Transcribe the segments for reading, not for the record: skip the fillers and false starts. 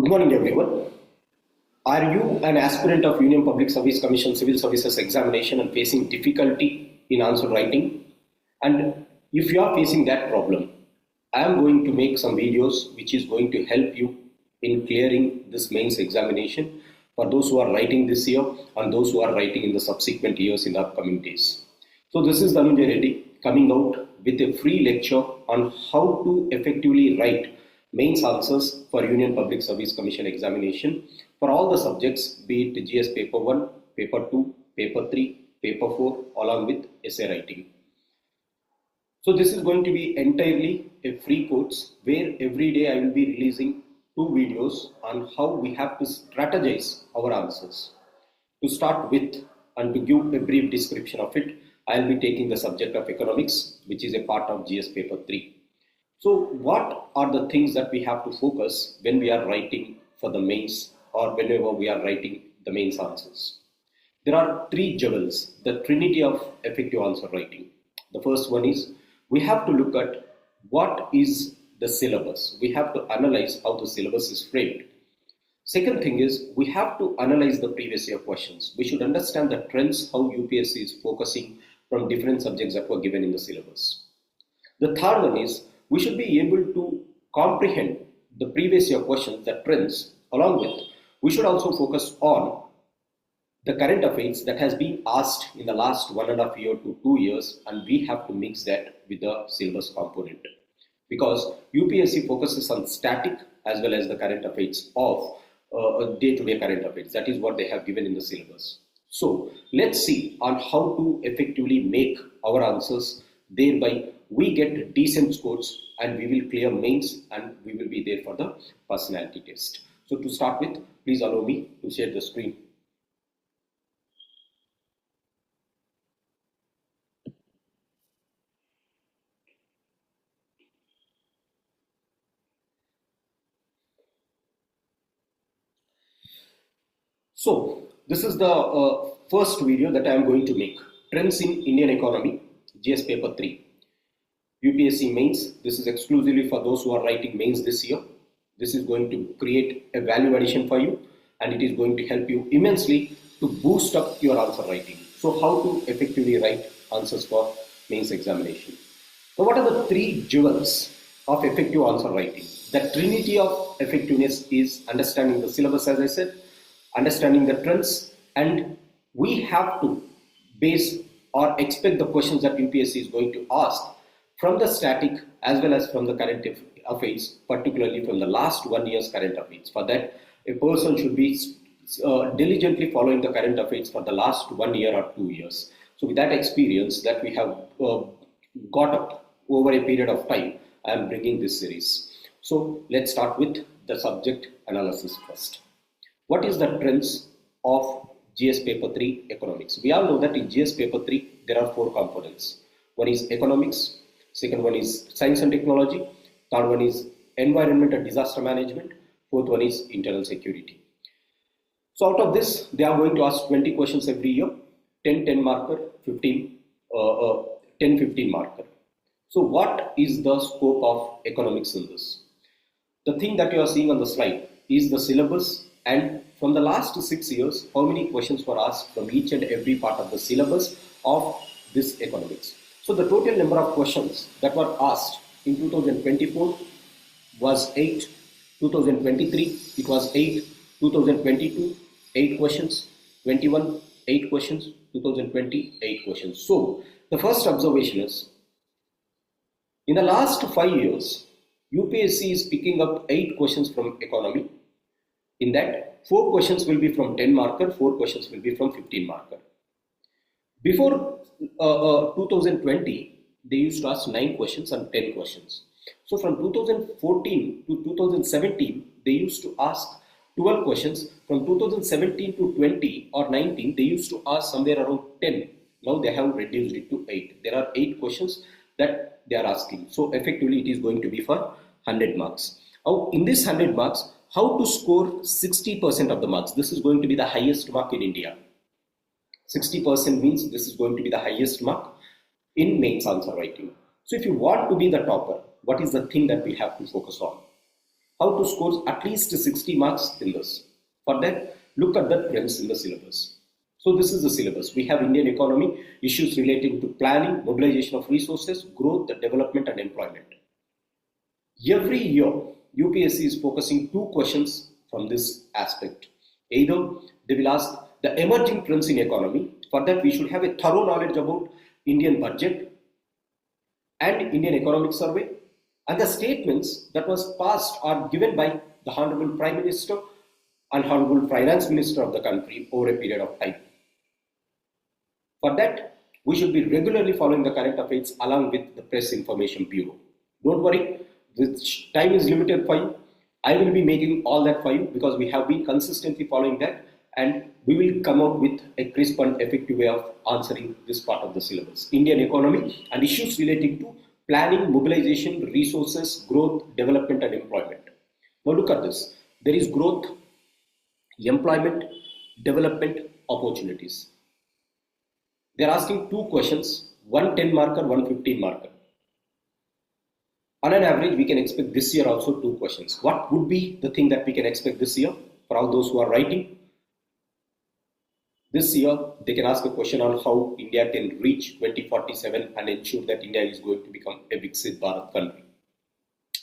Good morning, everyone. Are you an aspirant of Union Public Service Commission Civil Services Examination and facing difficulty in answer writing? And if you are facing that problem, I am going to make some videos which is going to help you in clearing this mains examination for those who are writing this year and those who are writing in the subsequent years in the upcoming days. So this is Dhananjay Reddy coming out with a free lecture on how to effectively write mains answers for Union Public Service Commission examination for all the subjects, be it GS paper 1, paper 2, paper 3, paper 4 along with essay writing. So this is going to be entirely a free course where every day I will be releasing 2 videos on how we have to strategize our answers. To start with and to give a brief description of it, I will be taking the subject of economics, which is a part of GS paper 3. So what are the things that we have to focus when we are writing for the mains or whenever we are writing the mains answers? There are 3 jewels, the trinity of effective answer writing. The first one is we have to look at what is the syllabus. We have to analyze how the syllabus is framed. Second thing is we have to analyze the previous year questions. We should understand the trends, how UPSC is focusing from different subjects that were given in the syllabus. The third one is we should be able to comprehend the previous year questions, the trends, along with we should also focus on the current affairs that has been asked in the last 1.5 years to 2 years, and we have to mix that with the syllabus component. Because UPSC focuses on static as well as the current affairs of day-to-day current affairs. That is what they have given in the syllabus. So let's see on how to effectively make our answers, thereby we get decent scores and we will clear mains and we will be there for the personality test. So to start with, please allow me to share the screen. So this is the first video that I am going to make. Trends in Indian economy, GS paper 3. UPSC mains. This is exclusively for those who are writing mains this year. This is going to create a value addition for you and it is going to help you immensely to boost up your answer writing. So how to effectively write answers for mains examination. So what are the 3 jewels of effective answer writing? The trinity of effectiveness is understanding the syllabus, as I said, understanding the trends, and we have to base or expect the questions that UPSC is going to ask from the static as well as from the current affairs, particularly from the last 1 year's current affairs. For that, a person should be diligently following the current affairs for the last 1 year or 2 years. So with that experience that we have got up over a period of time, I am bringing this series. So let's start with the subject analysis first. What is the trends of GS paper 3 economics? We all know that in GS paper 3 there are 4 components. One is economics, second one is science and technology, third one is environment and disaster management, fourth one is internal security. So out of this they are going to ask 20 questions every year, 10 marker, 10 15 marker. So what is the scope of economics in this? The thing that you are seeing on the slide is the syllabus, and from the last 6 years, how many questions were asked from each and every part of the syllabus of this economics. So the total number of questions that were asked in 2024 was 8, 2023 it was 8, 2022 8 questions, 21 8 questions, 2020 8 questions. So the first observation is in the last 5 years, UPSC is picking up 8 questions from economy. In that, 4 questions will be from 10 marker, 4 questions will be from 15 marker. Before 2020, they used to ask 9 questions and 10 questions. So from 2014 to 2017, they used to ask 12 questions. From 2017 to 20 or 19, they used to ask somewhere around 10. Now they have reduced it to 8. There are 8 questions that they are asking. So effectively, it is going to be for 100 marks. Now, in this 100 marks, how to score 60% of the marks? This is going to be the highest mark in India. 60% means this is going to be the highest mark in mains answer writing. So if you want to be the topper, what is the thing that we have to focus on? how to score at least 60 marks in this. For that, look at the trends in the syllabus. So this is the syllabus. We have Indian economy, issues relating to planning, mobilization of resources, growth, development and employment. Every year, UPSC is focusing 2 questions from this aspect. Either they will ask the emerging trends in economy. For that, we should have a thorough knowledge about Indian budget and Indian economic survey, and the statements that was passed are given by the Honorable Prime Minister and Honorable Finance Minister of the country over a period of time. For that, we should be regularly following the current affairs along with the Press Information Bureau. Don't worry, this time is limited for you. I will be making all that for you because we have been consistently following that, and we will come out with a crisp and effective way of answering this part of the syllabus. Indian economy and issues relating to planning, mobilization, resources, growth, development and employment. Now look at this. There is growth, employment, development, opportunities. They are asking 2 questions, one 10 marker, one 15 marker. On an average, we can expect this year also 2 questions. What would be the thing that we can expect this year for all those who are writing? This year, they can ask a question on how India can reach 2047 and ensure that India is going to become a Viksit Bharat country.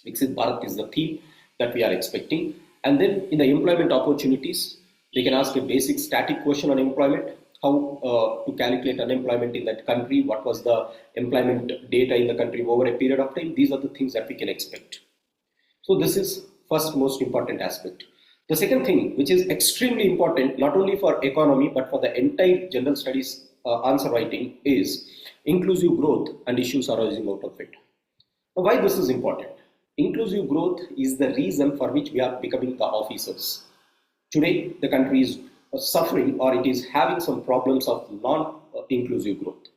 Viksit Bharat is the theme that we are expecting. And then in the employment opportunities, they can ask a basic static question on employment, how to calculate unemployment in that country, what was the employment data in the country over a period of time. These are the things that we can expect. So this is first most important aspect. The second thing, which is extremely important, not only for economy, but for the entire general studies answer writing, is inclusive growth and issues arising out of it. Now, why this is important? Inclusive growth is the reason for which we are becoming the officers. Today, the country is suffering or it is having some problems of non-inclusive growth.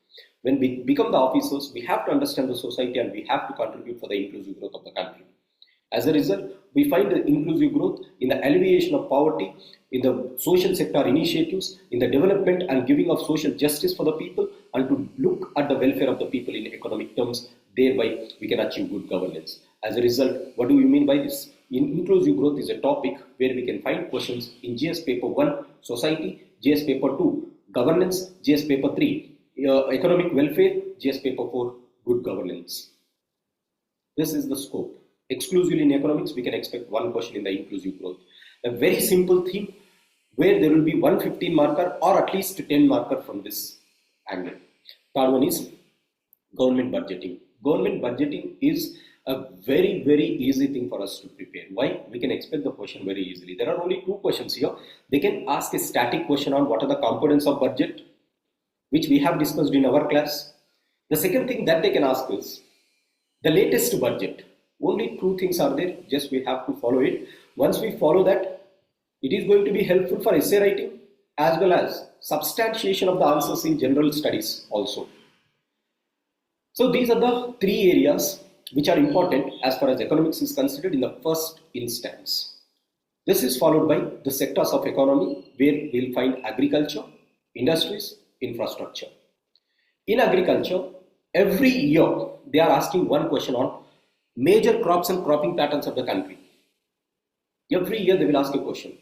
When we become the officers, we have to understand the society and we have to contribute for the inclusive growth of the country. As a result, we find the inclusive growth in the alleviation of poverty, in the social sector initiatives, in the development and giving of social justice for the people, and to look at the welfare of the people in economic terms. Thereby, we can achieve good governance. As a result, what do we mean by this? Inclusive growth is a topic where we can find questions in GS paper 1, society, GS paper 2, governance, GS paper 3, economic welfare, GS paper 4, good governance. This is the scope. Exclusively in economics, we can expect 1 question in the inclusive growth. A very simple theme where there will be 1 15 marker or at least 10 marker from this angle. Third one is government budgeting. Government budgeting is a very, very easy thing for us to prepare. Why? We can expect the question very easily. There are only 2 questions here. They can ask a static question on what are the components of budget, which we have discussed in our class. The second thing that they can ask is the latest budget. Only 2 things are there, just we have to follow it. Once we follow that, it is going to be helpful for essay writing as well as substantiation of the answers in general studies also. So these are the 3 areas which are important as far as economics is considered in the first instance. This is followed by the sectors of economy where we will find agriculture, industries, infrastructure. In agriculture, every year they are asking 1 question on major crops and cropping patterns of the country. Every year they will ask a question.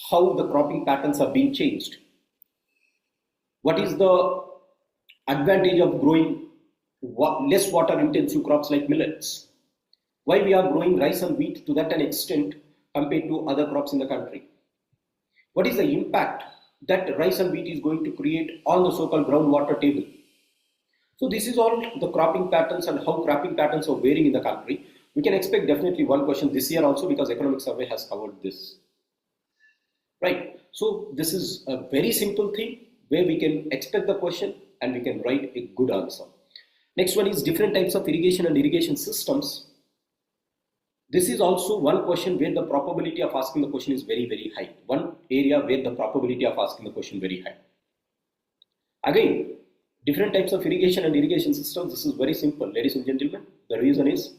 How the cropping patterns are being changed? What is the advantage of growing less water intensive crops like millets? Why we are growing rice and wheat to that an extent compared to other crops in the country? What is the impact that rice and wheat is going to create on the so-called groundwater table? So this is all the cropping patterns and how cropping patterns are varying in the country. We can expect definitely 1 question this year also because economic survey has covered this. Right. So this is a very simple thing where we can expect the question and we can write a good answer. Next one is different types of irrigation and irrigation systems. This is also 1 question where the probability of asking the question is very, very high. 1 area where the probability of asking the question very high. Again, different types of irrigation and irrigation systems. This is very simple, ladies and gentlemen. The reason is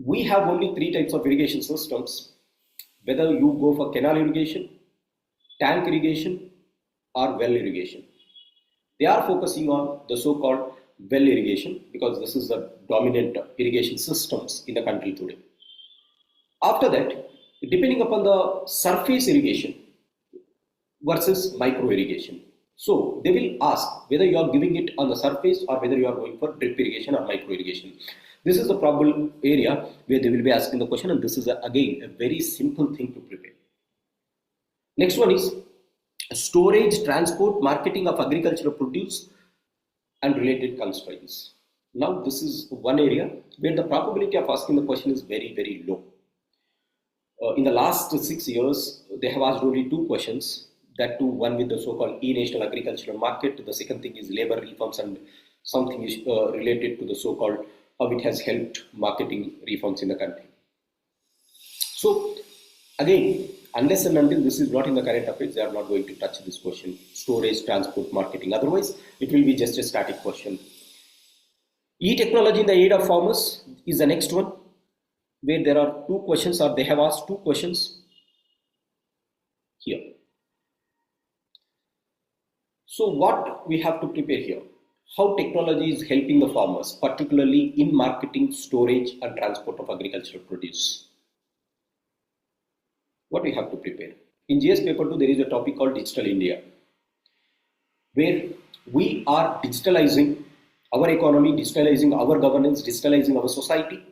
we have only 3 types of irrigation systems. Whether you go for canal irrigation, tank irrigation or well irrigation. They are focusing on the so-called well irrigation, because this is the dominant irrigation systems in the country today. After that, depending upon the surface irrigation versus micro irrigation. So they will ask whether you are giving it on the surface or whether you are going for drip irrigation or micro irrigation. This is the probable area where they will be asking the question, and this is again a very simple thing to prepare. Next one is storage, transport, marketing of agricultural produce and related constraints. Now this is one area where the probability of asking the question is very, very low. In the last 6 years, they have asked only 2 questions. That too, one with the so-called e-national agricultural market. The second thing is labor reforms, and something is related to the so-called how it has helped marketing reforms in the country. So again, unless and until this is not in the current affairs, they are not going to touch this question: storage, transport, marketing. Otherwise, it will be just a static question. E-technology in the aid of farmers is the next one, where there are 2 questions, or they have asked 2 questions here. So what we have to prepare here? How technology is helping the farmers, particularly in marketing, storage and transport of agricultural produce. What we have to prepare? In GS paper 2, there is a topic called Digital India, where we are digitalizing our economy, digitalizing our governance, digitalizing our society.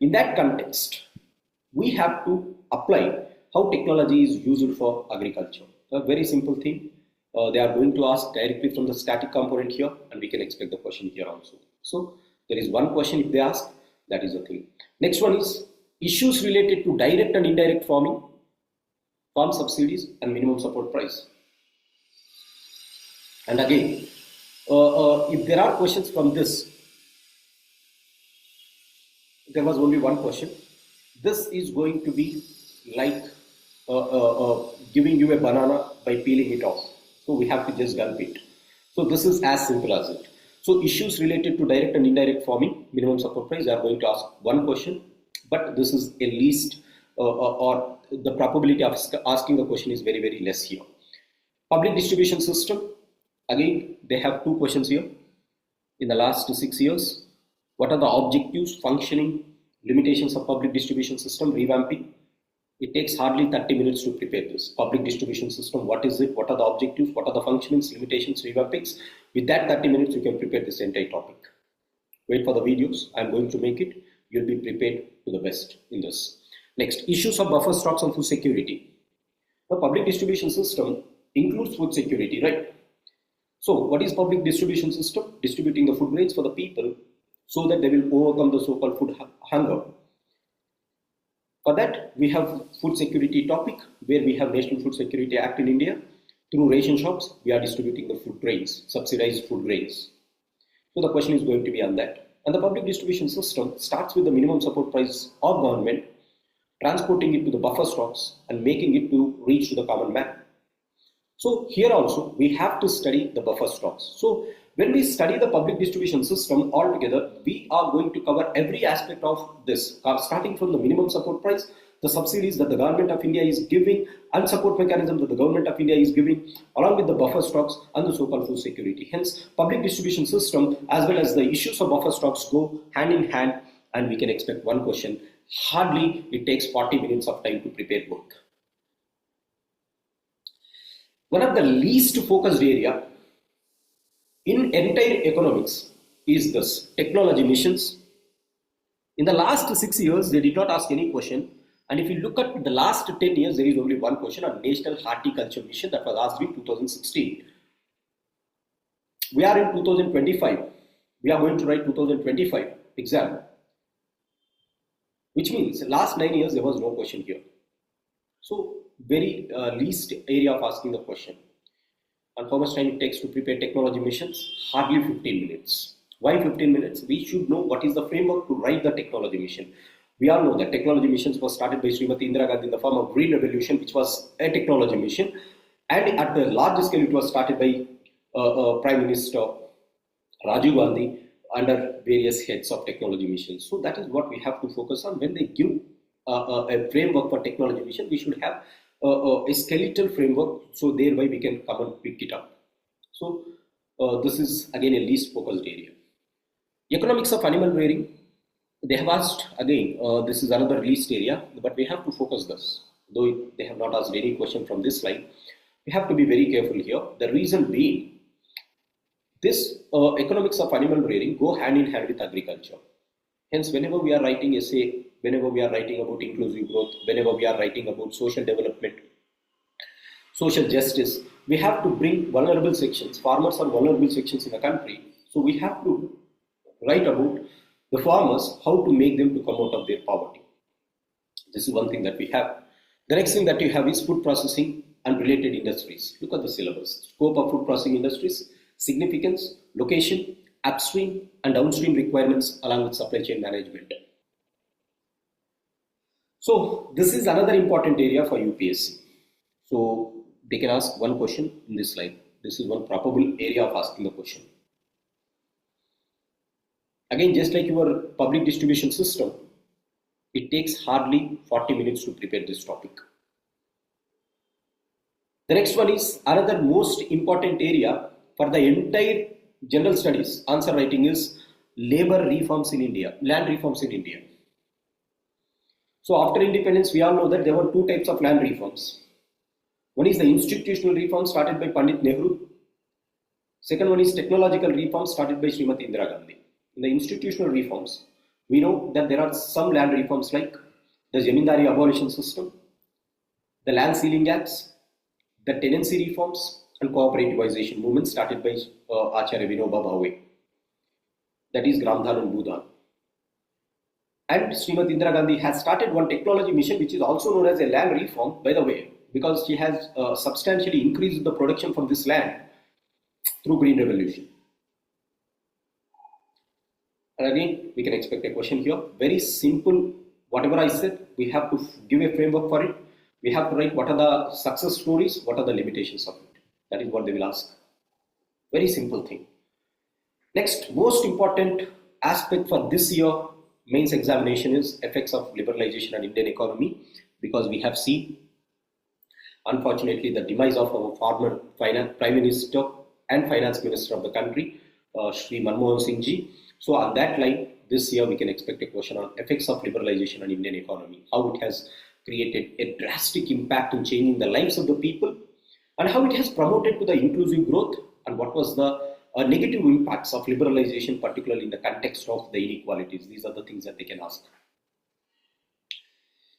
In that context, we have to apply how technology is used for agriculture. A very simple thing. They are going to ask directly from the static component here, and we can expect the question here also. So there is one question if they ask, that is the thing. Next one is issues related to direct and indirect farming, farm subsidies and minimum support price. And again, if there are questions from this, there was only one question. This is going to be like giving you a banana by peeling it off. So we have to just gulp it. So this is as simple as it. So issues related to direct and indirect farming, minimum support price, they are going to ask one question, but this is a least or the probability of asking the question is very, very less here. Public distribution system, again they have 2 questions here. In the last 6 years, what are the objectives, functioning, limitations of public distribution system, revamping? It takes hardly 30 minutes to prepare this. Public distribution system, what is it? What are the objectives? What are the functionings, limitations, revampings? With that 30 minutes, you can prepare this entire topic. Wait for the videos. I'm going to make it. You'll be prepared to the best in this. Next, issues of buffer stocks and food security. The public distribution system includes food security, right? So what is public distribution system? Distributing the food grains for the people so that they will overcome the so-called food hunger. For that, we have food security topic, where we have National Food Security Act in India. Through ration shops, we are distributing the food grains, subsidized food grains. So the question is going to be on that. And the public distribution system starts with the minimum support price of government, transporting it to the buffer stocks and making it to reach to the common man. So here also, we have to study the buffer stocks. So when we study the public distribution system altogether, we are going to cover every aspect of this, starting from the minimum support price, the subsidies that the government of India is giving, and support mechanism that the government of India is giving, along with the buffer stocks and the so-called food security. Hence, public distribution system as well as the issues of buffer stocks go hand in hand, and we can expect one question. Hardly it takes 40 minutes of time to prepare both. One of the least focused area in entire economics is this, technology missions. In the last 6 years, they did not ask any question. And if you look at the last 10 years, there is only one question on National Horticulture Mission that was asked in 2016. We are in 2025. We are going to write 2025 exam. Which means the last 9 years, there was no question here. So very least area of asking the question. And how much time it takes to prepare technology missions? Hardly 15 minutes. Why 15 minutes? We should know what is the framework to write the technology mission. We all know that technology missions was started by Srimati Indira Gandhi in the form of Green Revolution, which was a technology mission. And at the large scale, it was started by Prime Minister Rajiv Gandhi under various heads of technology missions. So that is what we have to focus on. When they give a framework for technology mission, we should have a skeletal framework, so thereby we can come and pick it up. So this is again a least focused area. Economics of animal rearing. They have asked again, this is another released area, but we have to focus this. Though they have not asked any question from this slide, we have to be very careful here. The reason being, this economics of animal rearing go hand in hand with agriculture. Hence, whenever we are writing essay, whenever we are writing about inclusive growth, whenever we are writing about social development, social justice, we have to bring vulnerable sections. Farmers are vulnerable sections in the country. So we have to write about the farmers, how to make them to come out of their poverty. This is one thing that we have. The next thing that you have is food processing and related industries. Look at the syllabus. Scope of food processing industries, significance, location, upstream and downstream requirements along with supply chain management. So this is another important area for UPSC. So they can ask one question in this slide. This is one probable area of asking the question. Again, just like your public distribution system, it takes hardly 40 minutes to prepare this topic. The next one is another most important area for the entire general studies answer writing is labor reforms in India, land reforms in India. So after independence, we all know that there were two types of land reforms. One is the institutional reform started by Pandit Nehru. Second one is technological reform started by Srimati Indira Gandhi. In the institutional reforms, we know that there are some land reforms like the Zamindari abolition system, the land ceiling acts, the tenancy reforms and cooperativization movement started by Acharya Vinoba Bhave. That is Gramdhan and Bhudan. And Srimati Indira Gandhi has started one technology mission which is also known as a land reform, by the way, because she has substantially increased the production from this land through Green Revolution. And again, we can expect a question here. Very simple, whatever I said, we have to give a framework for it. We have to write what are the success stories, what are the limitations of it. That is what they will ask. Very simple thing. Next, most important aspect for this year mains examination is effects of liberalization on Indian economy, because we have seen, unfortunately, the demise of our former Prime Minister and Finance Minister of the country, Shri Manmohan Singh ji. So on that line, this year we can expect a question on effects of liberalization on Indian economy, how it has created a drastic impact in changing the lives of the people, and how it has promoted to the inclusive growth, and what was the negative impacts of liberalization, particularly in the context of the inequalities. These are the things that they can ask.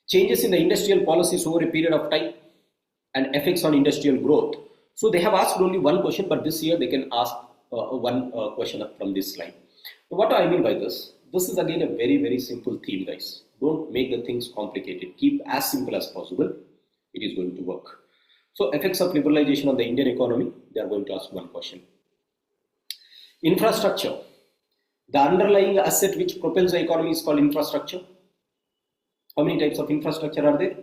Changes in the industrial policies over a period of time and effects on industrial growth. So they have asked only one question, but this year they can ask one question from this slide. What do I mean by this? This is again a very, very simple theme, guys. Don't make the things complicated. Keep as simple as possible. It is going to work. So effects of liberalization on the Indian economy, they are going to ask one question. Infrastructure. The underlying asset which propels the economy is called infrastructure. How many types of infrastructure are there?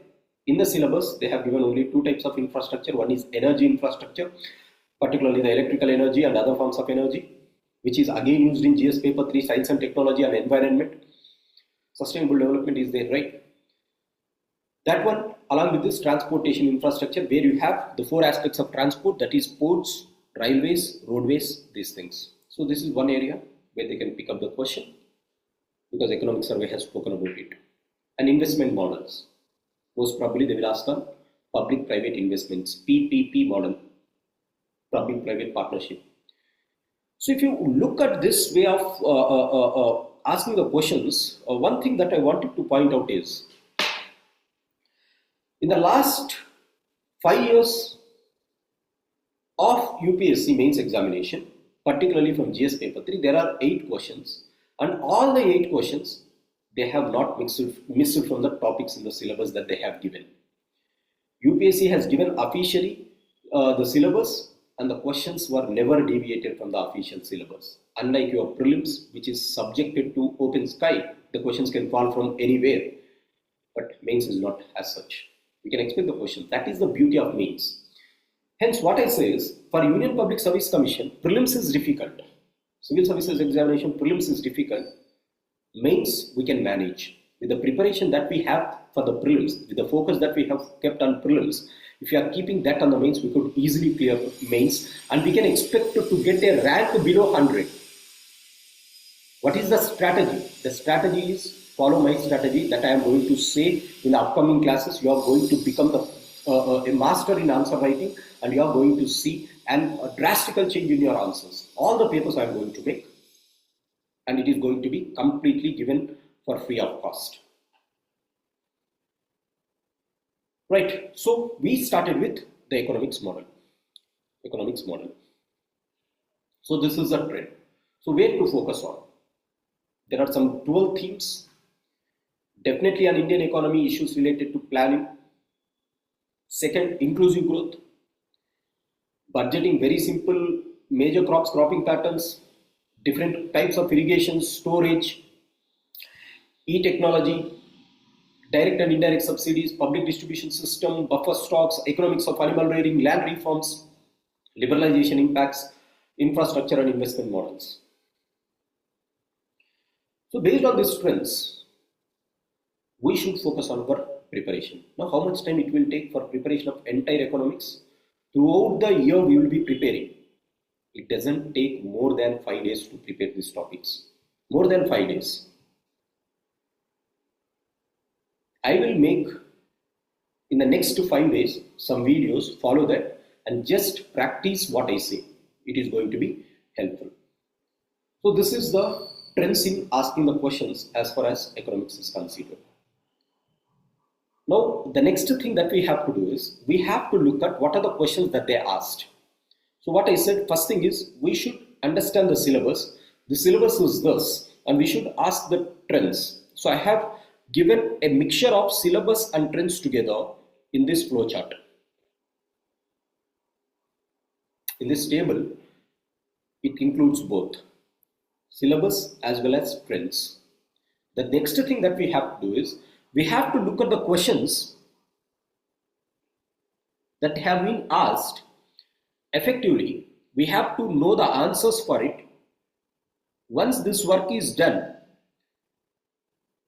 In the syllabus, they have given only two types of infrastructure. One is energy infrastructure, particularly the electrical energy and other forms of energy, which is again used in GS paper 3, science and technology and environment. Sustainable development is there, right? That one, along with this transportation infrastructure, where you have the four aspects of transport, that is ports, railways, roadways, these things. So this is one area where they can pick up the question, because economic survey has spoken about it. And investment models. Most probably they will ask on public-private investments, PPP model, public-private partnership. So if you look at this way of asking the questions, one thing that I wanted to point out is, in the last 5 years of UPSC mains examination, particularly from GS paper 3, there are 8 questions, and all the 8 questions, they have not missed from the topics in the syllabus that they have given. UPSC has given officially the syllabus, and the questions were never deviated from the official syllabus. Unlike your prelims, which is subjected to open sky, the questions can fall from anywhere, but mains is not as such. We can expect the question. That is the beauty of mains. Hence, what I say is, for Union Public Service Commission, prelims is difficult. Civil Services Examination, prelims is difficult. Mains, we can manage. With the preparation that we have for the prelims, with the focus that we have kept on prelims, if you are keeping that on the mains, we could easily clear mains, and we can expect to get a rank below 100. What is the strategy? The strategy is follow my strategy that I am going to say in the upcoming classes. You are going to become a master in answer writing, and you are going to see a drastical change in your answers. All the papers I am going to make, and it is going to be completely given for free of cost. Right, so we started with the economics model. So this is a trend. So where to focus on? There are some 12 themes. Definitely an Indian economy, issues related to planning. Second, inclusive growth. Budgeting, very simple, major crops, cropping patterns, different types of irrigation, storage, e-technology, direct and indirect subsidies, public distribution system, buffer stocks, economics of animal rearing, land reforms, liberalization impacts, infrastructure and investment models. So based on these trends, we should focus on our preparation. Now, how much time it will take for preparation of entire economics? Throughout the year, we will be preparing. It doesn't take more than 5 days to prepare these topics. More than 5 days. I will make in the next 5 days some videos, follow that, and just practice what I say. It is going to be helpful. So this is the trends in asking the questions as far as economics is considered. Now, the next thing that we have to do is, we have to look at what are the questions that they asked. So what I said, first thing is, we should understand the syllabus. The syllabus is this, and we should ask the trends. So I have given a mixture of syllabus and trends together in this flowchart. In this table, it includes both syllabus as well as trends. The next thing that we have to do is, we have to look at the questions that have been asked. Effectively, we have to know the answers for it. Once this work is done,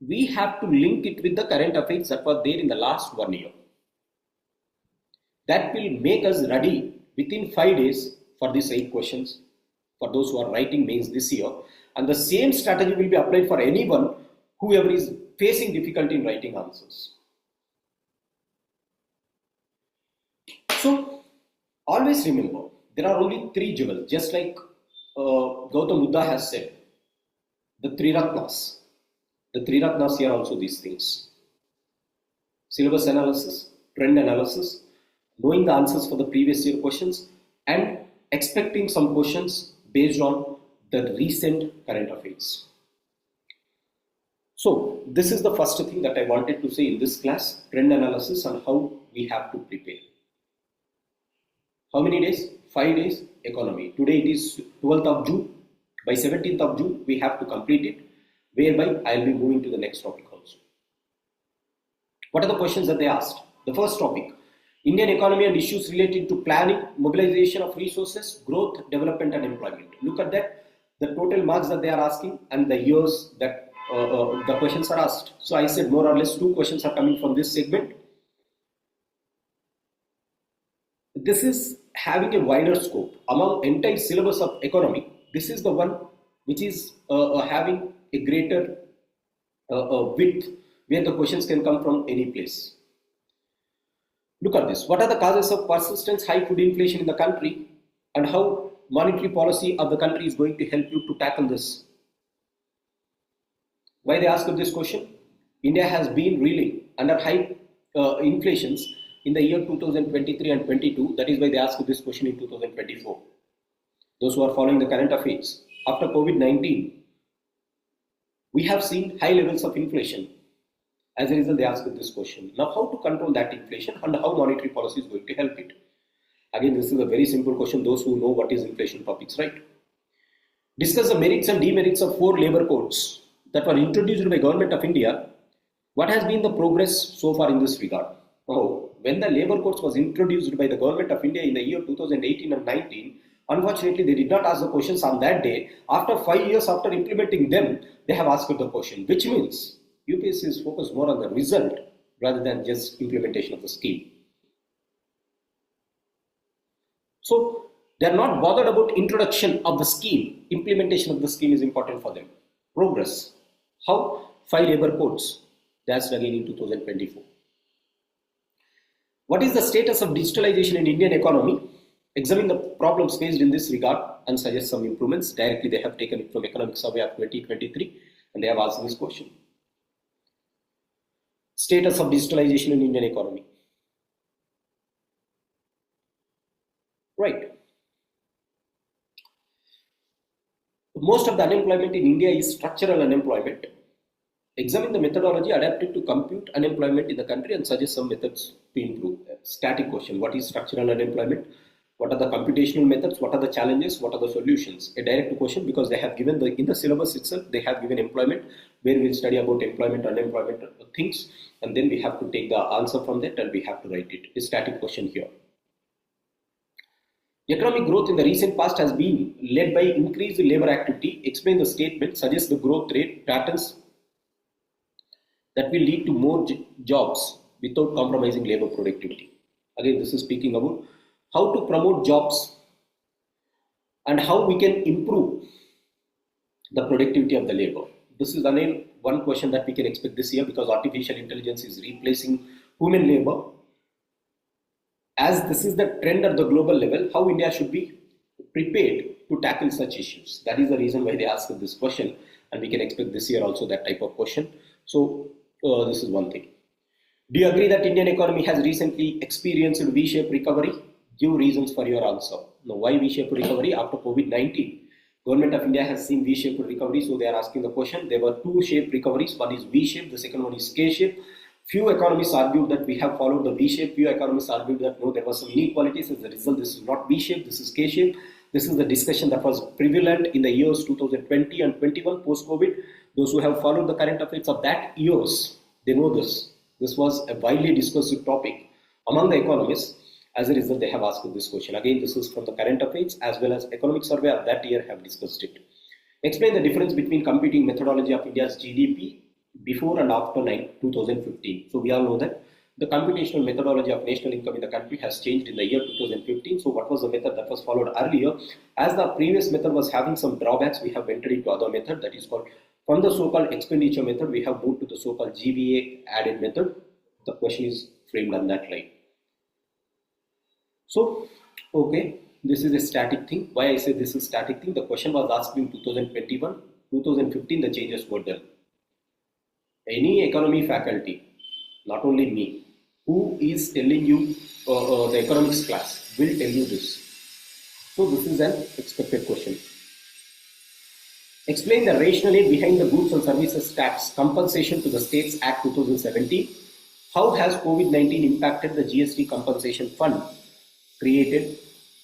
we have to link it with the current affairs that were there in the last 1 year. That will make us ready within 5 days for these 8 questions for those who are writing mains this year. And the same strategy will be applied for anyone, whoever is facing difficulty in writing answers. So always remember, there are only 3 jewels, just like Gautam Buddha has said, the 3 Ratnas. The 3 Ratnas here are also these things: syllabus analysis, trend analysis, knowing the answers for the previous year questions, and expecting some questions based on the recent current affairs. So this is the first thing that I wanted to say in this class, trend analysis and how we have to prepare. How many days? 5 days, economy. Today it is 12th of June. By 17th of June, we have to complete it, whereby I will be moving to the next topic also. What are the questions that they asked? The first topic, Indian economy and issues related to planning, mobilization of resources, growth, development and employment. Look at that, the total marks that they are asking and the years that the questions are asked. So I said more or less 2 questions are coming from this segment. This is having a wider scope among entire syllabus of economy. This is the one which is having a greater width, where the questions can come from any place. Look at this. What are the causes of persistent high food inflation in the country, and how monetary policy of the country is going to help you to tackle this? Why they asked this question? India has been reeling under high inflations in the year 2023 and 22. That is why they asked this question in 2024. Those who are following the current affairs, after COVID-19, we have seen high levels of inflation. As a result, they asked this question. Now, how to control that inflation and how monetary policy is going to help it? Again, this is a very simple question. Those who know what is inflation topics, right? Discuss the merits and demerits of 4 labor codes that were introduced by Government of India. What has been the progress so far in this regard? Oh, when the labor codes was introduced by the Government of India in the year 2018 and 19, unfortunately, they did not ask the questions on that day. After 5 years after implementing them, they have asked the question, which means UPSC is focused more on the result rather than just implementation of the scheme. So they are not bothered about introduction of the scheme. Implementation of the scheme is important for them. Progress. How? 5 labor codes. That's again in 2024. What is the status of digitalization in Indian economy? Examine the problems faced in this regard and suggest some improvements. Directly they have taken it from Economic Survey of 2023 and they have asked this question. Status of digitalization in Indian economy. Right. Most of the unemployment in India is structural unemployment. Examine the methodology adapted to compute unemployment in the country and suggest some methods to improve. Static question. What is structural unemployment? What are the computational methods? What are the challenges? What are the solutions? A direct question, because they have given in the syllabus itself, they have given employment, where we'll study about employment, unemployment things, and then we have to take the answer from that and we have to write it. A static question here. Economic growth in the recent past has been led by increased labor activity. Explain the statement, suggest the growth rate patterns that will lead to more jobs without compromising labor productivity. Again, this is speaking about how to promote jobs and how we can improve the productivity of the labor. This is again one question that we can expect this year, because artificial intelligence is replacing human labor. As this is the trend at the global level, how India should be prepared to tackle such issues. That is the reason why they asked this question, and we can expect this year also that type of question. So this is one thing. Do you agree that Indian economy has recently experienced V-shaped recovery? Give reasons for your answer. Now, why V-shaped recovery? After COVID-19, Government of India has seen V-shaped recovery, so they are asking the question. There were two shaped recoveries. One is V-shaped, the second one is K-shaped. Few economists argued that we have followed the V-shape. Few economists argued that no, there were some inequalities. As a result, this is not V-shape, this is K-shape. This is the discussion that was prevalent in the years 2020 and 21 post-COVID. Those who have followed the current affairs of that years, they know this. This was a widely discussed topic among the economists. As a result, they have asked this question. Again, this is from the current affairs as well as economic survey of that year have discussed it. Explain the difference between computing methodology of India's GDP before and after 2015. So we all know that the computational methodology of national income in the country has changed in the year 2015. So what was the method that was followed earlier? As the previous method was having some drawbacks, we have entered into other method, that is called, from the so-called expenditure method, we have moved to the so-called GVA added method. The question is framed on that line. So, okay, this is a static thing. Why I say this is static thing? The question was asked in 2021, 2015, the changes were done. Any economy faculty, not only me, who is telling you the economics class will tell you this. So this is an expected question. Explain the rationale behind the Goods and Services Tax Compensation to the States Act 2017. How has COVID-19 impacted the GST Compensation Fund created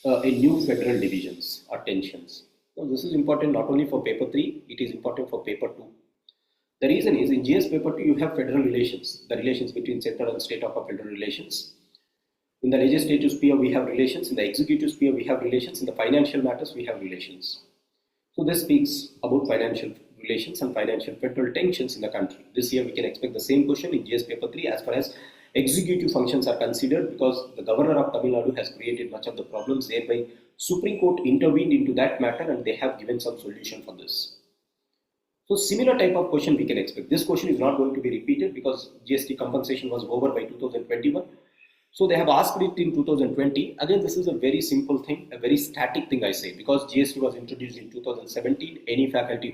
in new federal divisions or tensions? So this is important not only for paper 3, it is important for paper 2. The reason is in GS paper 2 you have federal relations, the relations between central and state of federal relations. In the legislative sphere we have relations, in the executive sphere we have relations, in the financial matters we have relations. So this speaks about financial relations and financial federal tensions in the country. This year we can expect the same question in GS paper 3 as far as executive functions are considered, because the governor of Tamil Nadu has created much of the problems, thereby Supreme Court intervened into that matter and they have given some solution for this. So similar type of question we can expect. This question is not going to be repeated because GST compensation was over by 2021. So they have asked it in 2020. Again, this is a very simple thing, a very static thing I say, because GST was introduced in 2017. Any faculty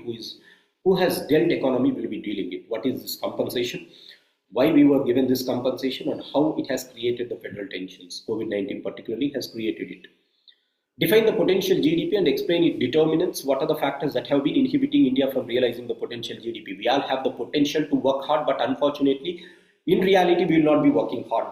who has dealt economy will be dealing it. What is this compensation? Why we were given this compensation and how it has created the federal tensions. COVID-19 particularly has created it. Define the potential GDP and explain its determinants. What are the factors that have been inhibiting India from realizing the potential GDP? We all have the potential to work hard, but unfortunately, in reality, we will not be working hard.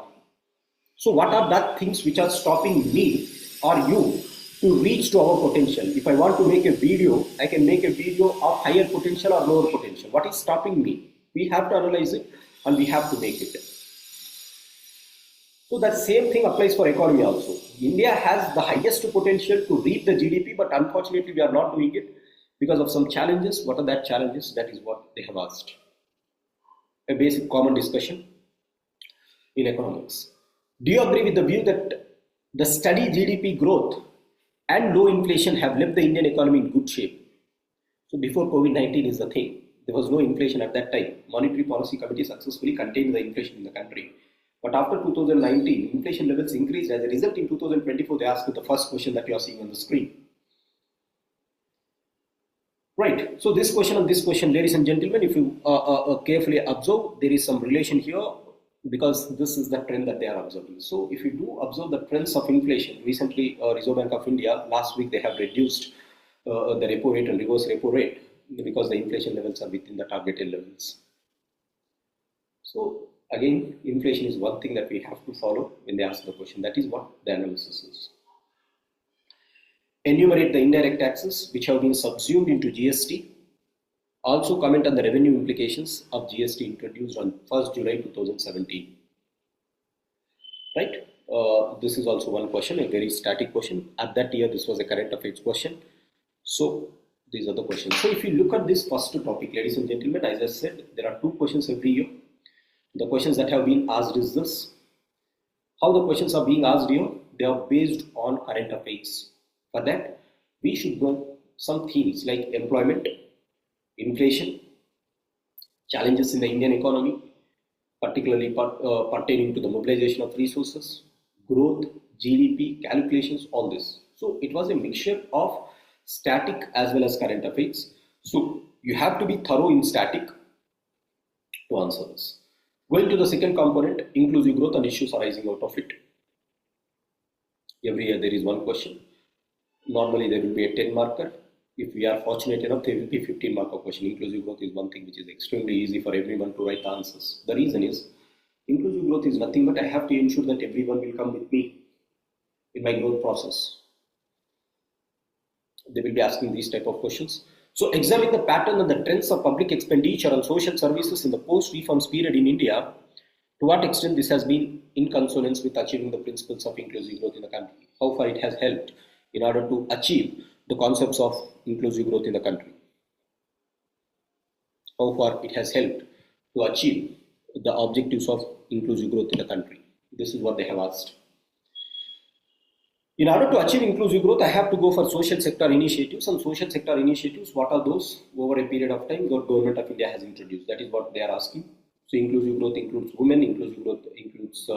So what are the things which are stopping me or you to reach to our potential? If I want to make a video, I can make a video of higher potential or lower potential. What is stopping me? We have to analyze it and we have to make it. So that same thing applies for economy also. India has the highest potential to reach the GDP, but unfortunately we are not doing it because of some challenges. What are that challenges? That is what they have asked. A basic common discussion in economics. Do you agree with the view that the steady GDP growth and low inflation have left the Indian economy in good shape? So before COVID-19 is the thing. There was no inflation at that time. Monetary Policy Committee successfully contained the inflation in the country. But after 2019, inflation levels increased. As a result, in 2024, they asked the first question that you are seeing on the screen. Right. So this question and this question, ladies and gentlemen, if you carefully observe, there is some relation here because this is the trend that they are observing. So if you do observe the trends of inflation, recently Reserve Bank of India, last week they have reduced the repo rate and reverse repo rate because the inflation levels are within the targeted levels. So again, inflation is one thing that we have to follow when they ask the question. That is what the analysis is. Enumerate the indirect taxes which have been subsumed into GST. Also comment on the revenue implications of GST introduced on 1st July 2017. Right? This is also one question, a very static question. At that year, this was a current affairs question. So these are the questions. So if you look at this first topic, ladies and gentlemen, as I said, there are 2 questions every year. The questions that have been asked is this. How the questions are being asked here? They are based on current affairs. For that, we should know some themes like employment, inflation, challenges in the Indian economy, particularly pertaining to the mobilization of resources, growth, GDP, calculations, all this. So it was a mixture of static as well as current affairs. So you have to be thorough in static to answer this. Going to the second component, inclusive growth and issues arising out of it. Every year there is one question. Normally there will be a 10 marker. If we are fortunate enough, there will be 15 marker question. Inclusive growth is one thing which is extremely easy for everyone to write the answers. The reason is, inclusive growth is nothing but I have to ensure that everyone will come with me in my growth process. They will be asking these type of questions. So examine the pattern and the trends of public expenditure on social services in the post-reforms period in India. To what extent this has been in consonance with achieving the principles of inclusive growth in the country. How far it has helped in order to achieve the concepts of inclusive growth in the country. How far it has helped to achieve the objectives of inclusive growth in the country. This is what they have asked. In order to achieve inclusive growth, I have to go for social sector initiatives. And social sector initiatives, what are those? Over a period of time, the government of India has introduced. That is what they are asking. So inclusive growth includes women, inclusive growth includes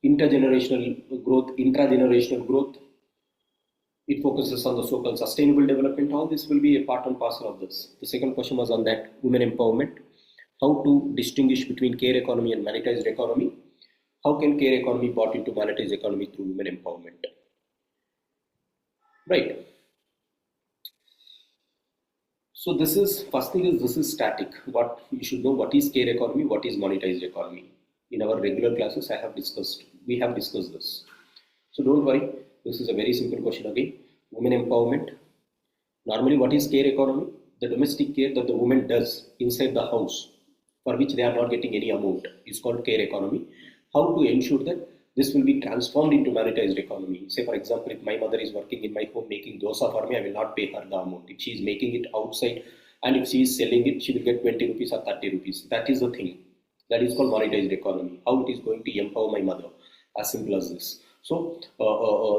intergenerational growth, intragenerational growth. It focuses on the so-called sustainable development. All this will be a part and parcel of this. The second question was on that, women empowerment. How to distinguish between care economy and monetized economy. How can care economy brought into monetized economy through women empowerment? Right. So this is, first thing is, this is static. What you should know, what is care economy, what is monetized economy. In our regular classes, we have discussed this. So don't worry, this is a very simple question again. Women empowerment. Normally, what is care economy? The domestic care that the woman does inside the house, for which they are not getting any amount, is called care economy. How to ensure that this will be transformed into monetized economy. Say for example, if my mother is working in my home making dosa for me, I will not pay her the amount. If she is making it outside and if she is selling it, she will get 20 rupees or 30 rupees. That is the thing. That is called monetized economy. How it is going to empower my mother. As simple as this. So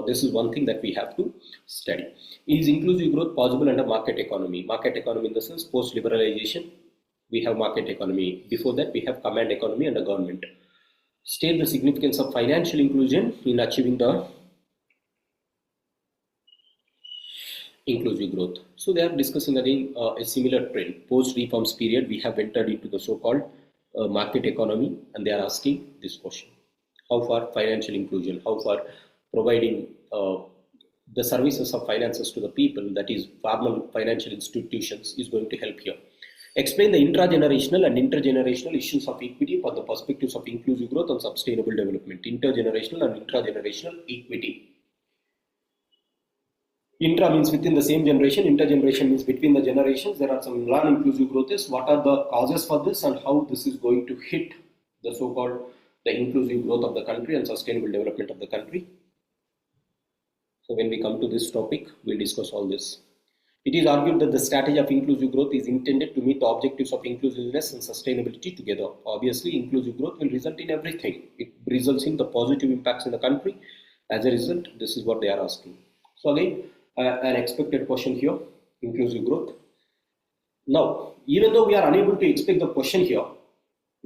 this is one thing that we have to study. Is inclusive growth possible under market economy? Market economy in the sense post-liberalization, we have market economy. Before that, we have command economy under government. State the significance of financial inclusion in achieving the inclusive growth. So they are discussing again a similar trend. Post-reforms period, we have entered into the so-called market economy, and they are asking this question. How far financial inclusion, how far providing the services of finances to the people, that is formal financial institutions, is going to help here. Explain the intragenerational and intergenerational issues of equity from the perspectives of inclusive growth and sustainable development. Intergenerational and intragenerational equity. Intra means within the same generation, intergeneration means between the generations. There are some non-inclusive growths. What are the causes for this and how this is going to hit the so-called the inclusive growth of the country and sustainable development of the country. So when we come to this topic, we'll discuss all this. It is argued that the strategy of inclusive growth is intended to meet the objectives of inclusiveness and sustainability together. Obviously, inclusive growth will result in everything. It results in the positive impacts in the country. As a result, this is what they are asking. So again, an expected question here. inclusive growth. Now, even though we are unable to expect the question here,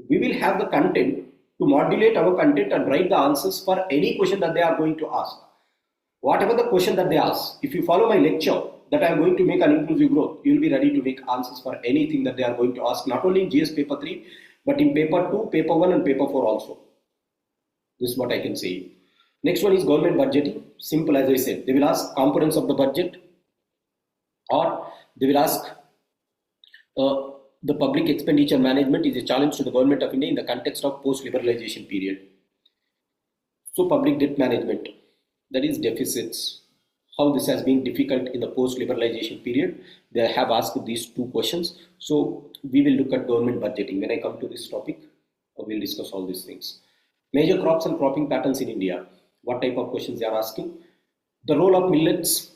we will have the content to modulate our content and write the answers for any question that they are going to ask. Whatever the question that they ask, if you follow my lecture that I am going to make an inclusive growth, you will be ready to make answers for anything that they are going to ask, not only in GS paper 3, but in paper 2, paper 1 and paper 4 also. This is what I can say. Next one is government budgeting. Simple as I said. They will ask components of the budget, or they will ask the public expenditure management is a challenge to the government of India in the context of post-liberalization period. So public debt management, that is deficits, how this has been difficult in the post-liberalization period. They have asked these two questions. So we will look at government budgeting. When I come to this topic, we will discuss all these things. Major crops and cropping patterns in India. What type of questions they are asking? The role of millets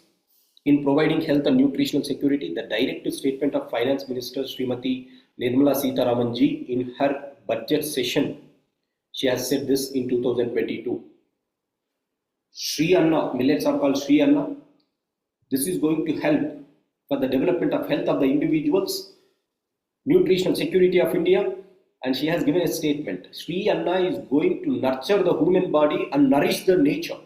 in providing health and nutritional security. The directive statement of Finance Minister Srimati Nirmala Sitharaman ji in her budget session. She has said this in 2022. Shri Anna, millets are called Shri Anna. This is going to help for the development of health of the individuals, nutritional security of India, and she has given a statement. Shri Anna is going to nurture the human body and nourish the nature.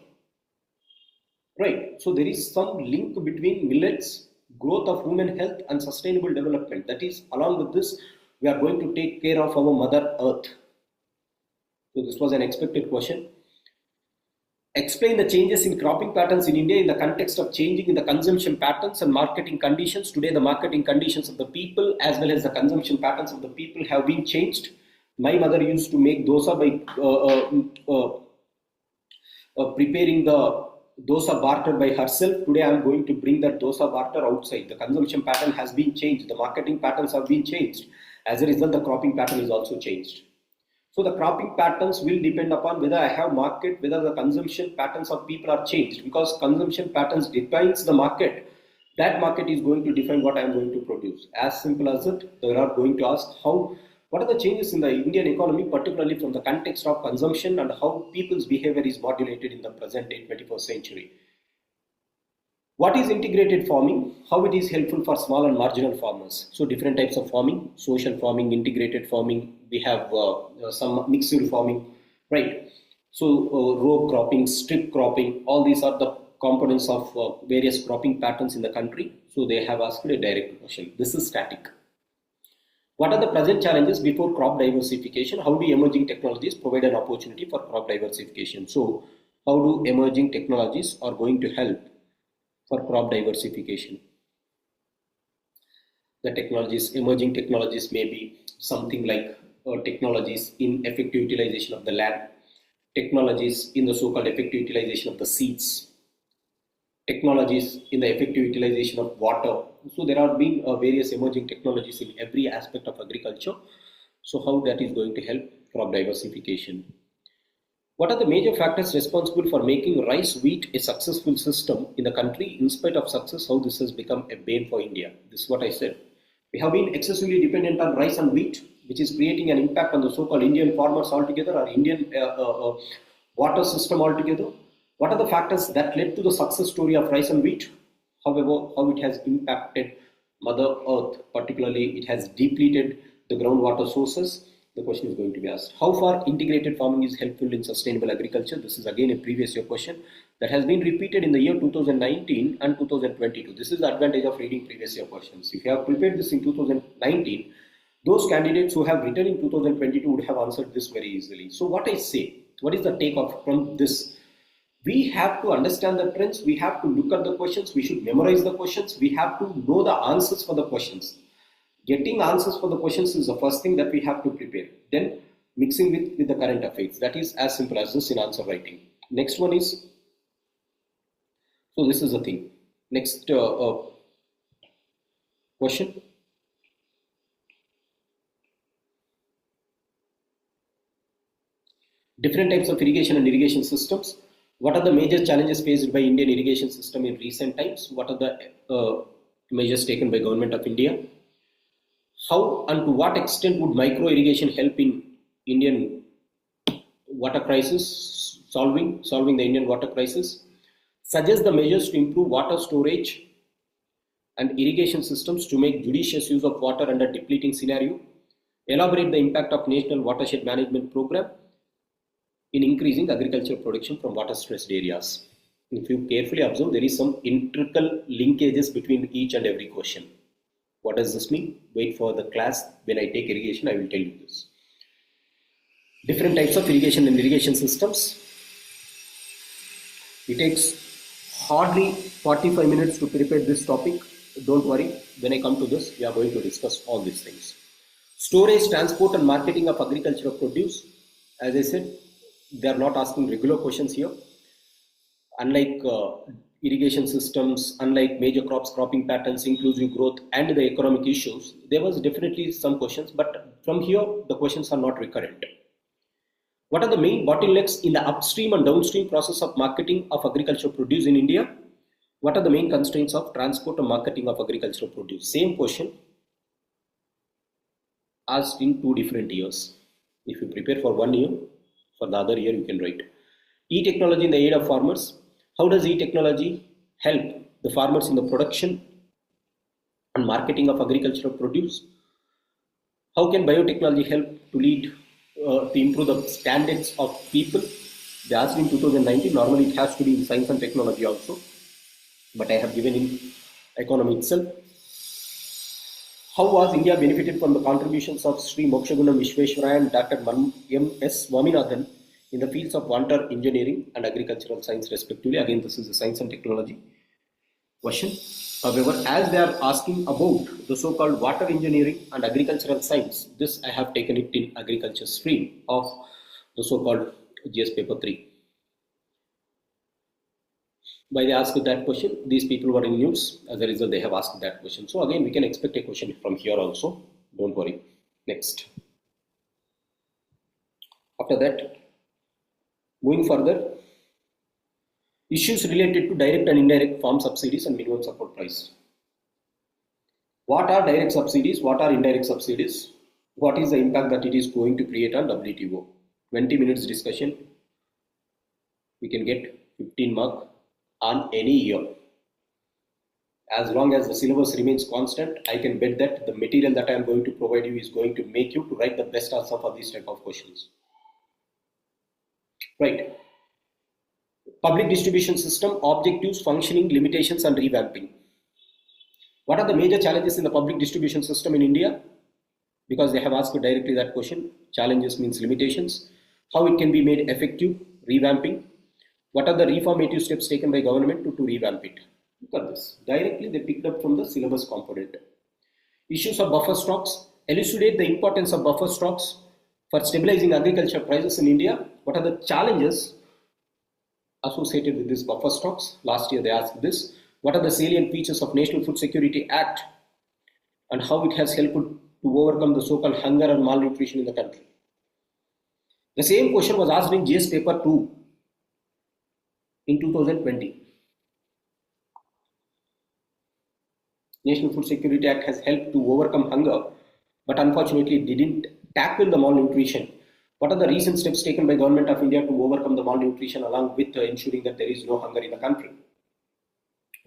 Right, so there is some link between millets, growth of human health and sustainable development. That is, along with this, we are going to take care of our Mother Earth. So this was an expected question. Explain the changes in cropping patterns in India in the context of changing in the consumption patterns and marketing conditions. Today, the marketing conditions of the people as well as the consumption patterns of the people have been changed. My mother used to make dosa by preparing the dosa barter by herself. Today I am going to bring that dosa barter outside. The consumption pattern has been changed. The marketing patterns have been changed. As a result, the cropping pattern is also changed. So the cropping patterns will depend upon whether I have market, whether the consumption patterns of people are changed. Because consumption patterns defines the market. That market is going to define what I am going to produce. As simple as it. They are going to ask what are the changes in the Indian economy, particularly from the context of consumption, and how people's behavior is modulated in the present day 21st century. What is integrated farming? How it is helpful for small and marginal farmers? So different types of farming, social farming, integrated farming. We have some mixed farming, right? So row cropping, strip cropping, all these are the components of various cropping patterns in the country. So they have asked a direct question. This is static. What are the present challenges before crop diversification? How do emerging technologies provide an opportunity for crop diversification? So how do emerging technologies are going to help for crop diversification? The technologies, emerging technologies may be something like technologies in effective utilization of the land, technologies in the so-called effective utilization of the seeds, technologies in the effective utilization of water. So there are being various emerging technologies in every aspect of agriculture. So how that is going to help crop diversification? What are the major factors responsible for making rice wheat a successful system in the country? In spite of success, how this has become a bane for India? This is what I said. We have been excessively dependent on rice and wheat, which is creating an impact on the so-called Indian farmers altogether, or Indian water system altogether. What are the factors that led to the success story of rice and wheat? However, how it has impacted Mother Earth, particularly it has depleted the groundwater sources. The question is going to be asked. How far integrated farming is helpful in sustainable agriculture? This is again a previous year question that has been repeated in the year 2019 and 2022. This is the advantage of reading previous year questions. If you have prepared this in 2019, those candidates who have written in 2022 would have answered this very easily. So what I say, what is the takeoff from this? We have to understand the trends, we have to look at the questions, we should memorize the questions, we have to know the answers for the questions. Getting answers for the questions is the first thing that we have to prepare. Then mixing with the current affairs. That is as simple as this in answer writing. Next one is, so this is the thing. Next question. Different types of irrigation and irrigation systems. What are the major challenges faced by Indian irrigation system in recent times? What are the measures taken by Government of India? How and to what extent would micro irrigation help in Indian water crisis, solving the Indian water crisis? Suggest the measures to improve water storage and irrigation systems to make judicious use of water under depleting scenario. Elaborate the impact of National Watershed Management Program in increasing agricultural production from water stressed areas. If you carefully observe, there is some integral linkages between each and every question. What does this mean? Wait for the class. When I take irrigation, I will tell you this. Different types of irrigation and irrigation systems. It takes hardly 45 minutes to prepare this topic. Don't worry, when I come to this, we are going to discuss all these things. Storage, transport and marketing of agricultural produce. As I said, they are not asking regular questions here. Unlike irrigation systems, unlike major crops, cropping patterns, inclusive growth and the economic issues, there was definitely some questions, but from here the questions are not recurrent. What are the main bottlenecks in the upstream and downstream process of marketing of agricultural produce in India? What are the main constraints of transport and marketing of agricultural produce? Same question asked in 2 different years. If you prepare for 1 year, for the other year you can write. E-technology in the aid of farmers. How does e-technology help the farmers in the production and marketing of agricultural produce? How can biotechnology help to lead to improve the standards of people? They asked in 2019. Normally it has to be in science and technology also, but I have given in economy itself. How was India benefited from the contributions of Sri Mokshagunam Vishweshwaraya and Dr. M.S. Swaminathan in the fields of water engineering and agricultural science respectively? Again, this is a science and technology question. However, as they are asking about the so-called water engineering and agricultural science, this I have taken it in agriculture stream of the so-called GS paper 3. Why they asked that question? These people were in news. As a result, they have asked that question. So again, we can expect a question from here also. Don't worry. Next. After that, moving further, issues related to direct and indirect farm subsidies and minimum support price. What are direct subsidies? What are indirect subsidies? What is the impact that it is going to create on WTO? 20 minutes discussion. We can get 15 mark on any year. As long as the syllabus remains constant, I can bet that the material that I am going to provide you is going to make you to write the best answer for these type of questions. Right. Public distribution system, objectives, functioning, limitations and revamping. What are the major challenges in the public distribution system in India? Because they have asked directly that question. Challenges means limitations. How it can be made effective, revamping. What are the reformative steps taken by government to revamp it? Look at this. Directly they picked up from the syllabus component. Issues of buffer stocks. Elucidate the importance of buffer stocks for stabilizing agriculture prices in India. What are the challenges associated with these buffer stocks? Last year they asked this. What are the salient features of National Food Security Act and how it has helped to overcome the so-called hunger and malnutrition in the country? The same question was asked in GS paper 2 in 2020. National Food Security Act has helped to overcome hunger, but unfortunately it didn't tackle the malnutrition. What are the recent steps taken by Government of India to overcome the malnutrition along with ensuring that there is no hunger in the country?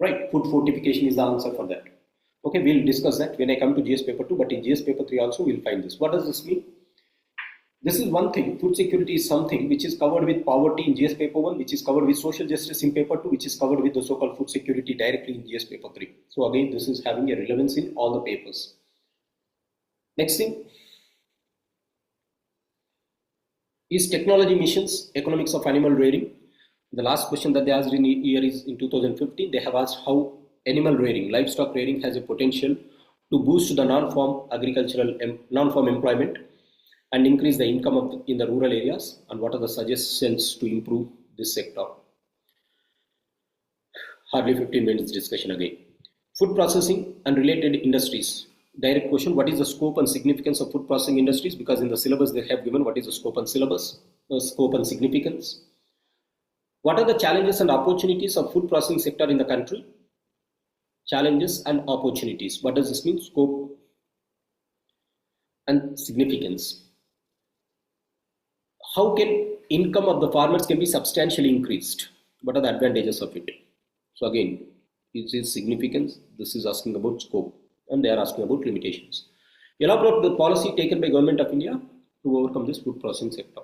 Right, food fortification is the answer for that. Okay, we'll discuss that when I come to GS paper 2, but in GS paper 3 also we'll find this. What does this mean? This is one thing. Food security is something which is covered with poverty in GS paper 1, which is covered with social justice in paper 2, which is covered with the so-called food security directly in GS paper 3. So again, this is having a relevance in all the papers. Next thing is technology missions, economics of animal rearing. The last question that they asked in here is in 2015. They have asked how animal rearing, livestock rearing has a potential to boost the non-farm employment and increase the income in the rural areas, and what are the suggestions to improve this sector. Hardly 15 minutes discussion again. Food processing and related industries. Direct question, what is the scope and significance of food processing industries? Because in the syllabus they have given what is the scope and scope and significance. What are the challenges and opportunities of food processing sector in the country? Challenges and opportunities. What does this mean? Scope and significance. How can income of the farmers can be substantially increased? What are the advantages of it? So again, is its significance. This is asking about scope, and they are asking about limitations. Elaborate the policy taken by Government of India to overcome this food processing sector,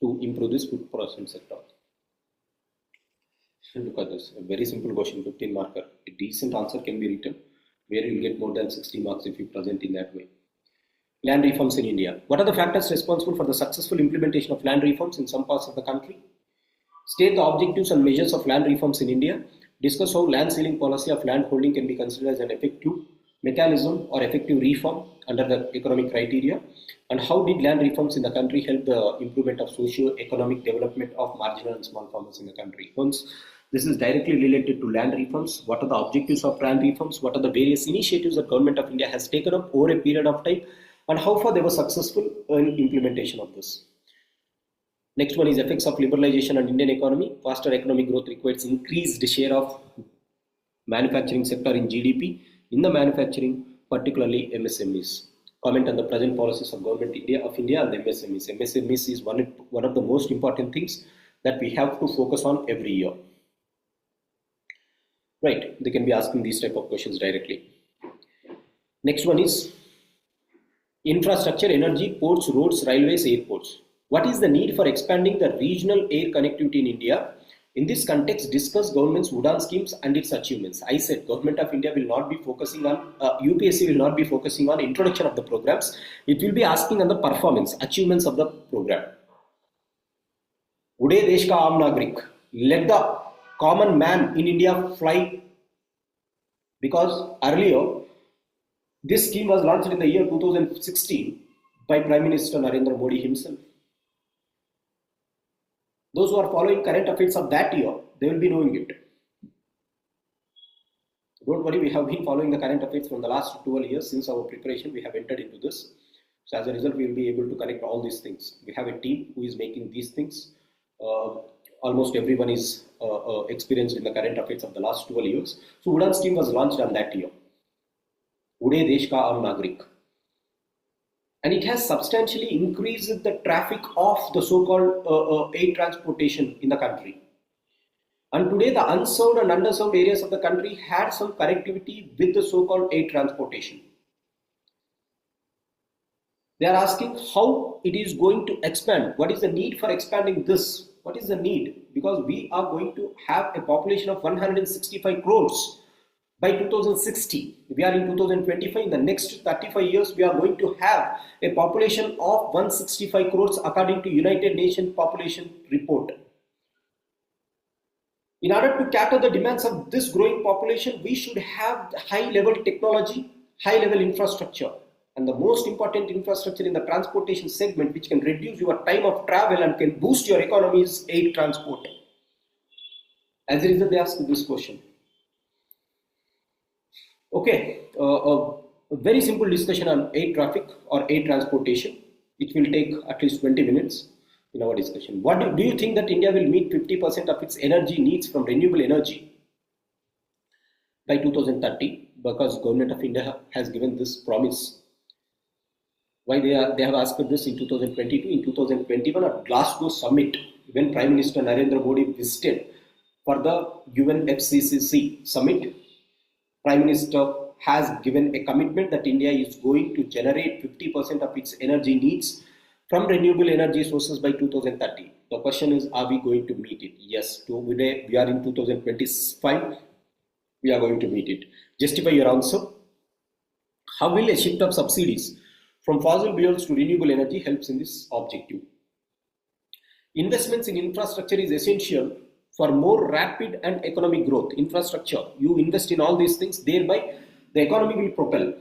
to improve this food processing sector. Look at this, a very simple question, 15 marker. A decent answer can be written where you will get more than 60 marks if you present in that way. Land reforms in India. What are the factors responsible for the successful implementation of land reforms in some parts of the country? State the objectives and measures of land reforms in India. Discuss how land ceiling policy of land holding can be considered as an effective mechanism or effective reform under the economic criteria, and how did land reforms in the country help the improvement of socio-economic development of marginal and small farmers in the country. Once this is directly related to land reforms, what are the objectives of land reforms, what are the various initiatives that Government of India has taken up over a period of time, and how far they were successful in implementation of this. Next one is effects of liberalization on Indian economy. Faster economic growth requires increased share of manufacturing sector in GDP. In the manufacturing, particularly MSMEs. Comment on the present policies of Government of India and the MSMEs. MSMEs is one of the most important things that we have to focus on every year. Right, they can be asking these type of questions directly. Next one is infrastructure, energy, ports, roads, railways, airports. What is the need for expanding the regional air connectivity in India? In this context, discuss government's UDAN schemes and its achievements. I said Government of India will not be focusing on, UPSC will not be focusing on introduction of the programs. It will be asking on the performance, achievements of the program. Ude Desh ka Aam Nagrik. Let the common man in India fly. Because earlier, this scheme was launched in the year 2016 by Prime Minister Narendra Modi himself. Those who are following current affairs of that year, they will be knowing it. Don't worry, we have been following the current affairs from the last 12 years since our preparation. We have entered into this. So as a result, we will be able to connect all these things. We have a team who is making these things. Almost everyone is experienced in the current affairs of the last 12 years. So UDAN scheme was launched on that year. Ude Desh ka Aam Nagrik. And it has substantially increased the traffic of the so-called air transportation in the country. And today the unserved and underserved areas of the country had some connectivity with the so-called air transportation. They are asking how it is going to expand. What is the need for expanding this? What is the need? Because we are going to have a population of 165 crores. By 2060, we are in 2025, in the next 35 years, we are going to have a population of 165 crores according to United Nations Population Report. In order to cater the demands of this growing population, we should have high-level technology, high-level infrastructure. And the most important infrastructure in the transportation segment, which can reduce your time of travel and can boost your economy, is air transport. As a result, they ask this question. Okay, a very simple discussion on air traffic or air transportation. It will take at least 20 minutes in our discussion. What do you think that India will meet 50% of its energy needs from renewable energy by 2030? Because Government of India has given this promise. Why they have asked this in 2022, in 2021 at Glasgow summit, when Prime Minister Narendra Modi visited for the UNFCCC summit. Prime Minister has given a commitment that India is going to generate 50% of its energy needs from renewable energy sources by 2030. The question is, are we going to meet it? Yes, today we are in 2025, we are going to meet it. Justify your answer. How will a shift of subsidies from fossil fuels to renewable energy helps in this objective? Investments in infrastructure is essential for more rapid and economic growth. Infrastructure, you invest in all these things, thereby the economy will propel.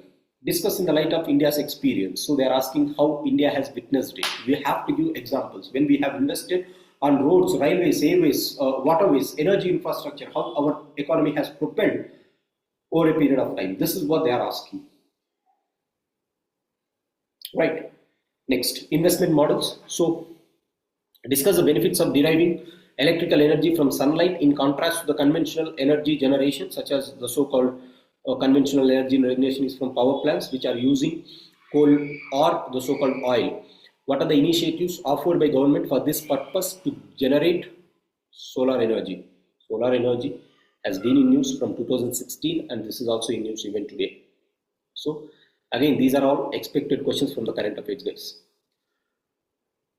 Discuss in the light of India's experience. So they are asking how India has witnessed it. We have to give examples. When we have invested on roads, railways, airways, waterways, energy infrastructure, how our economy has propelled over a period of time. This is what they are asking. Right. Next, investment models. So discuss the benefits of deriving electrical energy from sunlight in contrast to the conventional energy generation, such as the so-called conventional energy generation is from power plants which are using coal or the so-called oil. What are the initiatives offered by government for this purpose to generate solar energy? Solar energy has been in news from 2016, and this is also in news even today. So again, these are all expected questions from the current affairs, guys.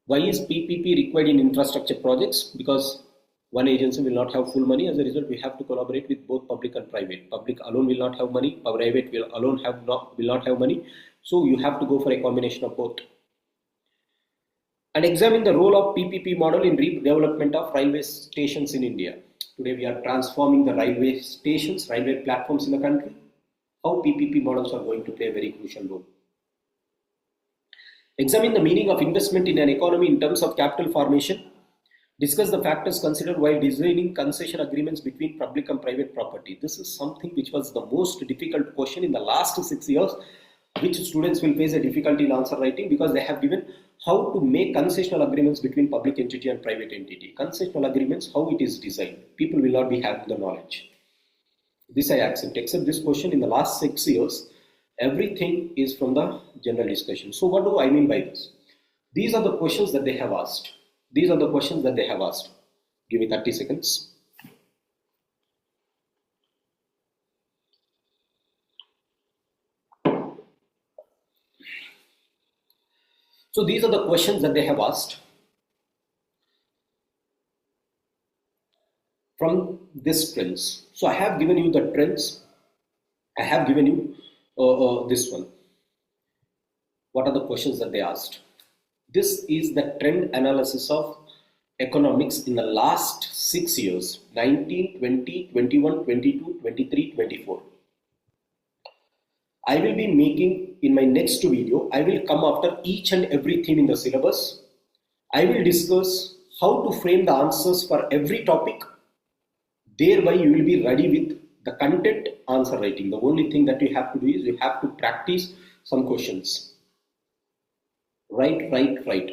Why is PPP required in infrastructure projects? Because one agency will not have full money. As a result, we have to collaborate with both public and private. Public alone will not have money. Private will not have money. So you have to go for a combination of both. And examine the role of PPP model in redevelopment of railway stations in India. Today we are transforming the railway stations, railway platforms in the country. How PPP models are going to play a very crucial role. Examine the meaning of investment in an economy in terms of capital formation. Discuss the factors considered while designing concession agreements between public and private property. This is something which was the most difficult question in the last 6 years, which students will face a difficulty in answer writing, because they have given how to make concessional agreements between public entity and private entity. Concessional agreements, how it is designed. People will not be having the knowledge. This I accept, except this question in the last 6 years. Everything is from the general discussion. So what do I mean by this? These are the questions that they have asked. These are the questions that they have asked. Give me 30 seconds. So these are the questions that they have asked from this trends. So I have given you the trends. I have given you this one. What are the questions that they asked? This is the trend analysis of economics in the last 6 years, 19, 20, 21, 22, 23, 24. I will be making in my next video, I will come after each and every theme in the syllabus. I will discuss how to frame the answers for every topic. Thereby you will be ready with the content answer writing. The only thing that you have to do is you have to practice some questions. Write.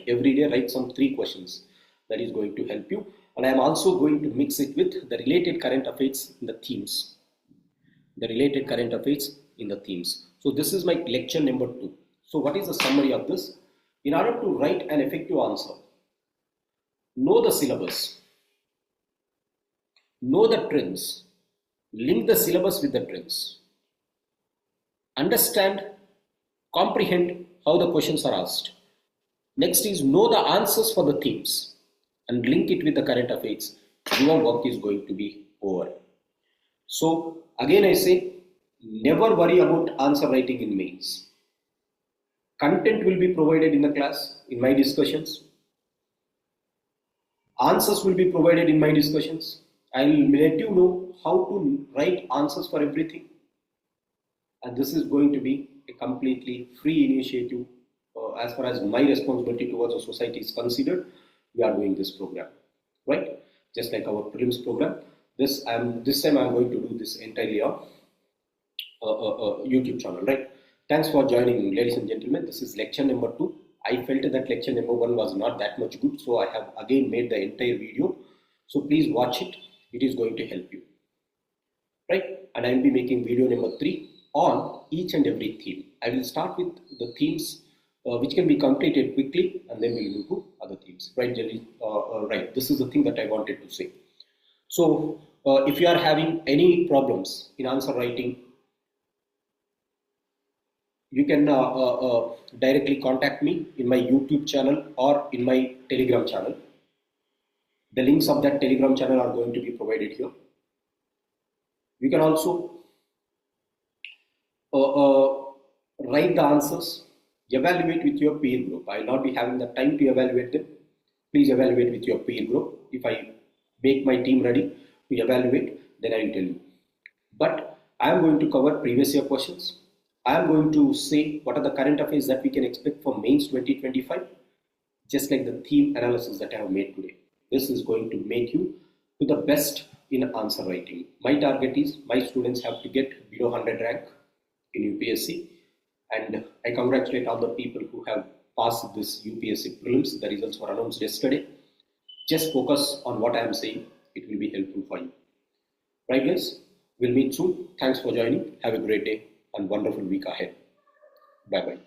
Every day write some 3 questions. That is going to help you. And I am also going to mix it with the related current affairs in the themes. The related current affairs in the themes. So this is my lecture number 2. So what is the summary of this? In order to write an effective answer, know the syllabus, know the trends, link the syllabus with the trends, understand, comprehend how the questions are asked. Next is know the answers for the themes and link it with the current affairs. Your work is going to be over. So again I say, never worry about answer writing in mains. Content will be provided in the class, in my discussions. Answers will be provided in my discussions. I will let you know how to write answers for everything. And this is going to be a completely free initiative. As far as my responsibility towards the society is considered, we are doing this program, right? Just like our prelims program. This time I'm going to do this entirely on YouTube channel, right? Thanks for joining, ladies and gentlemen. This is lecture number 2. I felt that lecture number 1 was not that much good, so I have again made the entire video. So please watch it. It is going to help you, right? And I will be making video number 3 on each and every theme. I will start with the themes which can be completed quickly, and then we will move to other themes, right, Jelly? Right, this is the thing that I wanted to say. So if you are having any problems in answer writing, you can directly contact me in my YouTube channel or in my Telegram channel. The links of that Telegram channel are going to be provided here. You can also write the answers, evaluate with your peer group. I will not be having the time to evaluate them. Please evaluate with your peer group. If I make my team ready to evaluate, then I will tell you. But I am going to cover previous year questions. I am going to say what are the current affairs that we can expect for mains 2025, just like the theme analysis that I have made today. This is going to make you to the best in answer writing. My target is my students have to get below 100 rank in UPSC, and I congratulate all the people who have passed this UPSC prelims. The results were announced yesterday. Just focus on what I am saying. It will be helpful for you. Right, guys? We'll meet soon. Thanks for joining. Have a great day and wonderful week ahead. Bye-bye.